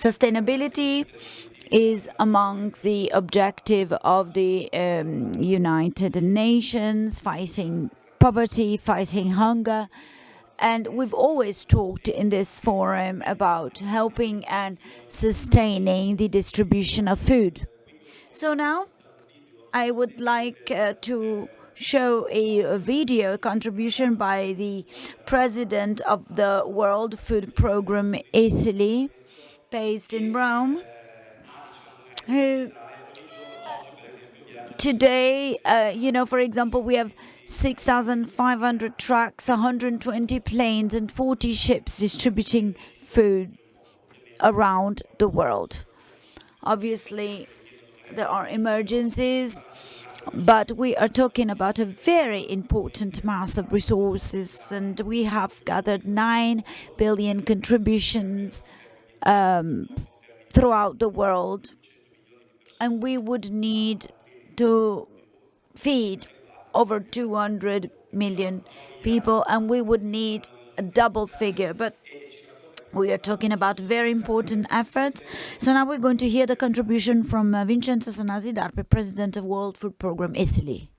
Sustainability is among the objective of the United Nations, fighting poverty, fighting hunger. And we've always talked in this forum about helping and sustaining the distribution of food. So now I would like to show a video contribution by the president of the World Food Program Italy, based in Rome, who today, for example, we have 6,500 trucks, 120 planes, and 40 ships distributing food around the world. Obviously, there are emergencies, but we are talking about a very important mass of resources, and we have gathered 9 billion contributions throughout the world, and we would need to feed over 200 million people, and we would need a double figure, but we are talking about very important efforts. So now we're going to hear the contribution from Vincenzo Sanasi, the president of World Food Program Italy.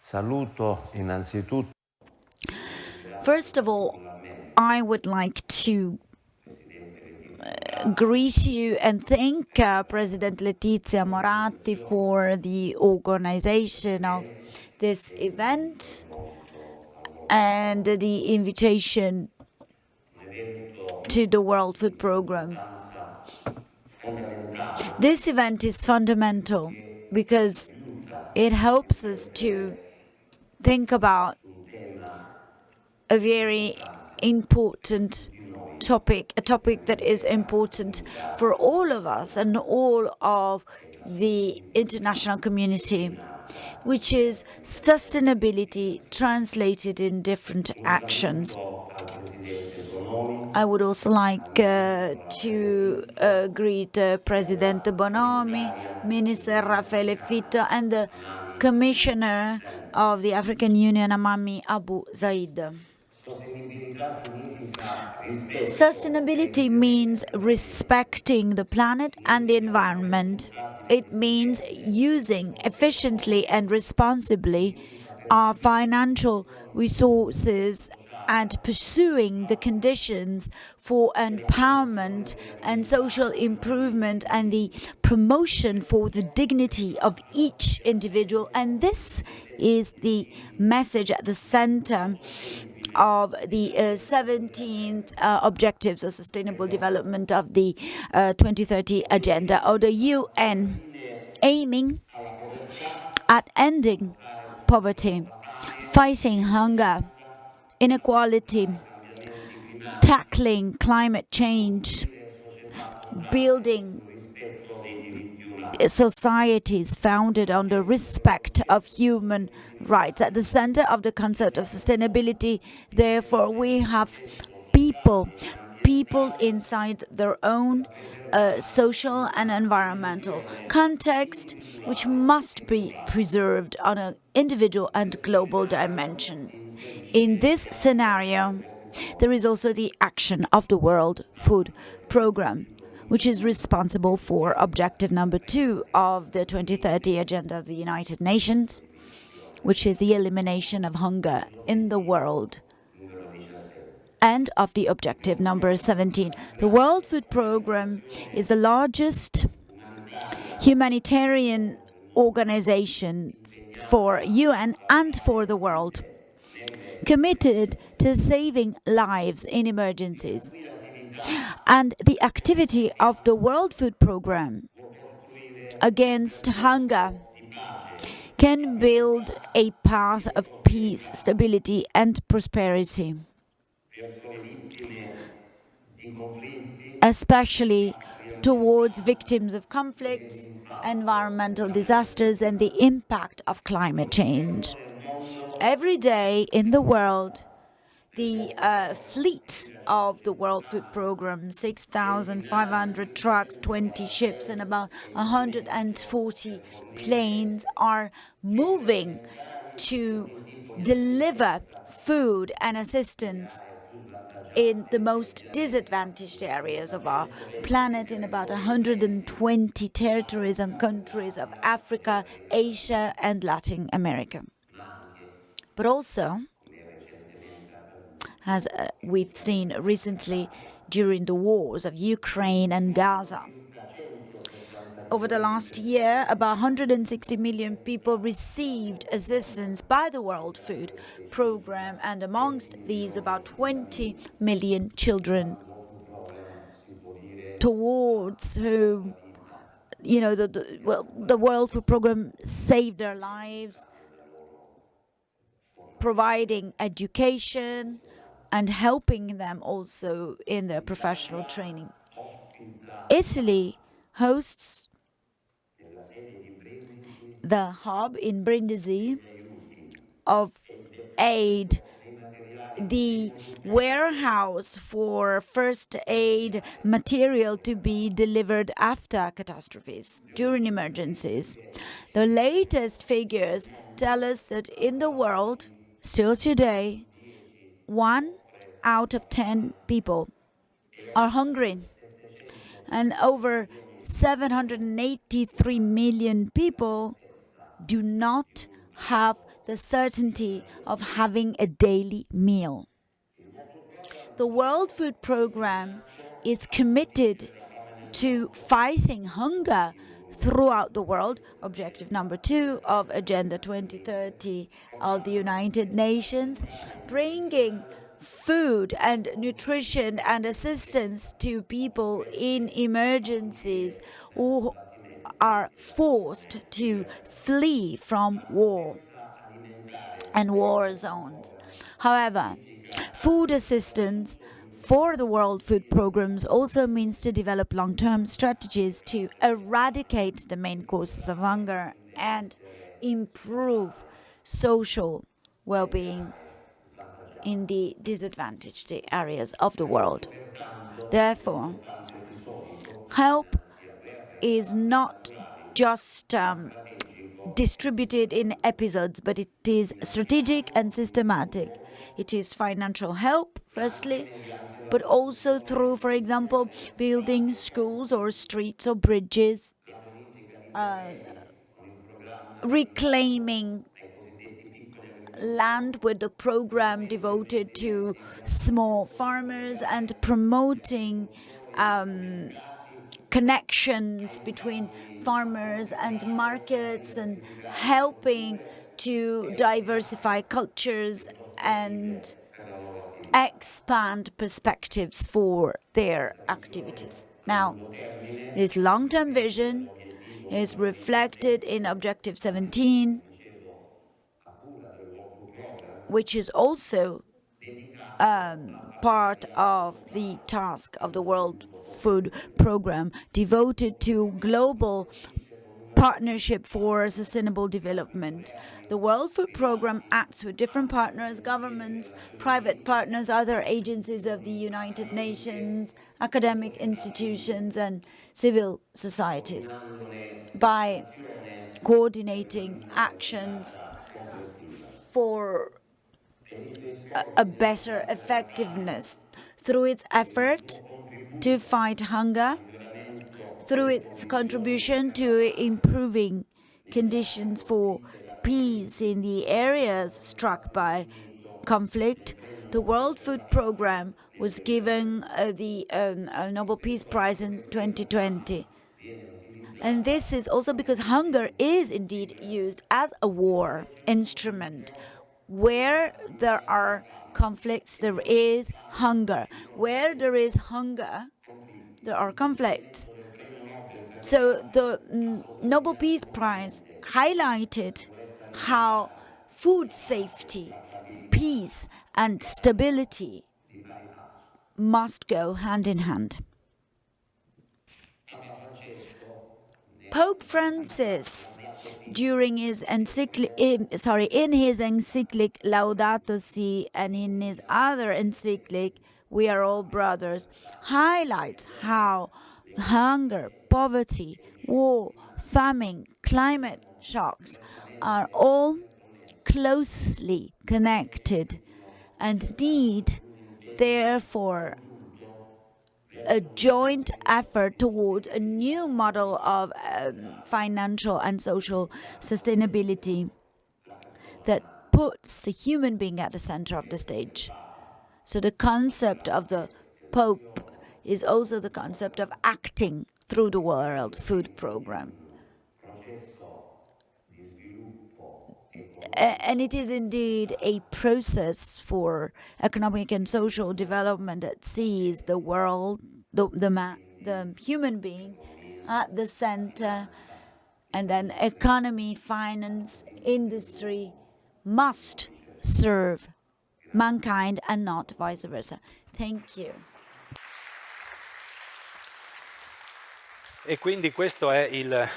Saluto innanzitutto. First of all, I would like to greet you and thank President Letizia Moratti for the organization of this event and the invitation to the World Food Program. This event is fundamental because it helps us to think about a very important topic, a topic that is important for all of us and all of the international community, which is sustainability translated in different actions. I would also like to greet President Bonomi, Minister Raffaele Fitto, and the Commissioner of the African Union, Amami Abu Zaid. Sustainability means respecting the planet and the environment. It means using efficiently and responsibly our financial resources and pursuing the conditions for empowerment and social improvement and the promotion for the dignity of each individual. And this is the message at the center of the 17th Objectives of Sustainable Development of the 2030 Agenda of the UN, aiming at ending poverty, fighting hunger, inequality, tackling climate change, building societies founded on the respect of human rights. At the center of the concept of sustainability, therefore, we have people inside their own social and environmental context, which must be preserved on an individual and global dimension. In this scenario, there is also the action of the World Food Program, which is responsible for objective number 2 of the 2030 Agenda of the United Nations, which is the elimination of hunger in the world, and of the objective number 17. The World Food Program is the largest humanitarian organization for UN and for the world, committed to saving lives in emergencies. And the activity of the World Food Program against hunger can build a path of peace, stability, and prosperity, especially towards victims of conflicts, environmental disasters, and the impact of climate change. Every day in the world, the fleet of the World Food Program, 6,500 trucks, 20 ships, and about 140 planes are moving to deliver food and assistance in the most disadvantaged areas of our planet, in about 120 territories and countries of Africa, Asia, and Latin America. But also, as we've seen recently during the wars of Ukraine and Gaza, over the last year, about 160 million people received assistance by the World Food Programme, and amongst these, about 20 million children, towards whom, the World Food Programme saved their lives, providing education and helping them also in their professional training. Italy hosts the hub in Brindisi of aid, the warehouse for first aid material to be delivered after catastrophes, during emergencies. The latest figures tell us that in the world, still today, 1 out of 10 people are hungry, and over 783 million people do not have the certainty of having a daily meal. The World Food Programme is committed to fighting hunger throughout the world, objective number 2 of Agenda 2030 of the United Nations, bringing food and nutrition and assistance to people in emergencies who are forced to flee from war and war zones. However, food assistance for the World Food Programs also means to develop long-term strategies to eradicate the main causes of hunger and improve social well-being in the disadvantaged areas of the world. Therefore, help is not just distributed in episodes, but it is strategic and systematic. It is financial help, firstly, but also through, for example, building schools or streets or bridges, reclaiming land with the program devoted to small farmers, and promoting connections between farmers and markets, and helping to diversify cultures and expand perspectives for their activities. Now, this long-term vision is reflected in Objective 17, which is also part of the task of the World Food Programme, devoted to global partnership for sustainable development. The World Food Programme acts with different partners, governments, private partners, other agencies of the United Nations, academic institutions, and civil societies, by coordinating actions for a better effectiveness through its effort to fight hunger, through its contribution to improving conditions for peace in the areas struck by conflict. The World Food Programme was given the Nobel Peace Prize in 2020. And this is also because hunger is indeed used as a war instrument. Where there are conflicts, there is hunger. Where there is hunger, there are conflicts. So the Nobel Peace Prize highlighted how food safety, peace, and stability must go hand in hand. Pope Francis, during his in his encyclic Laudato Si, and in his other encyclic We Are All Brothers, highlights how hunger, poverty, war, famine, climate shocks are all closely connected and need therefore a joint effort towards a new model of financial and social sustainability that puts the human being at the center of the stage. So the concept of the Pope is also the concept of acting through the World Food Programme. And it is indeed a process for economic and social development that sees the world, the human being at the center, and then economy, finance, industry must serve mankind and not vice versa. Thank you. E quindi questo è il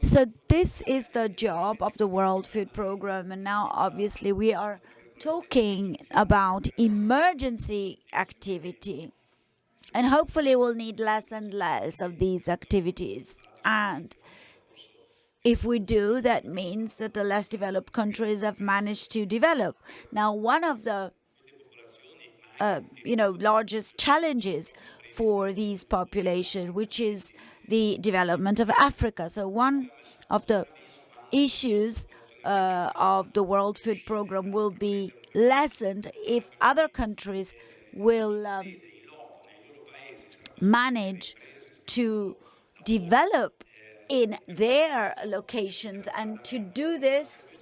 So this is the job of the World Food Programme, and now obviously we are talking about emergency activity, and hopefully we'll need less and less of these activities. And if we do, that means that the less developed countries have managed to develop. Now, one of the largest challenges for these populations, which is the development of Africa. So one of the issues of the World Food Programme will be lessened if other countries will manage to develop in their locations, and to do this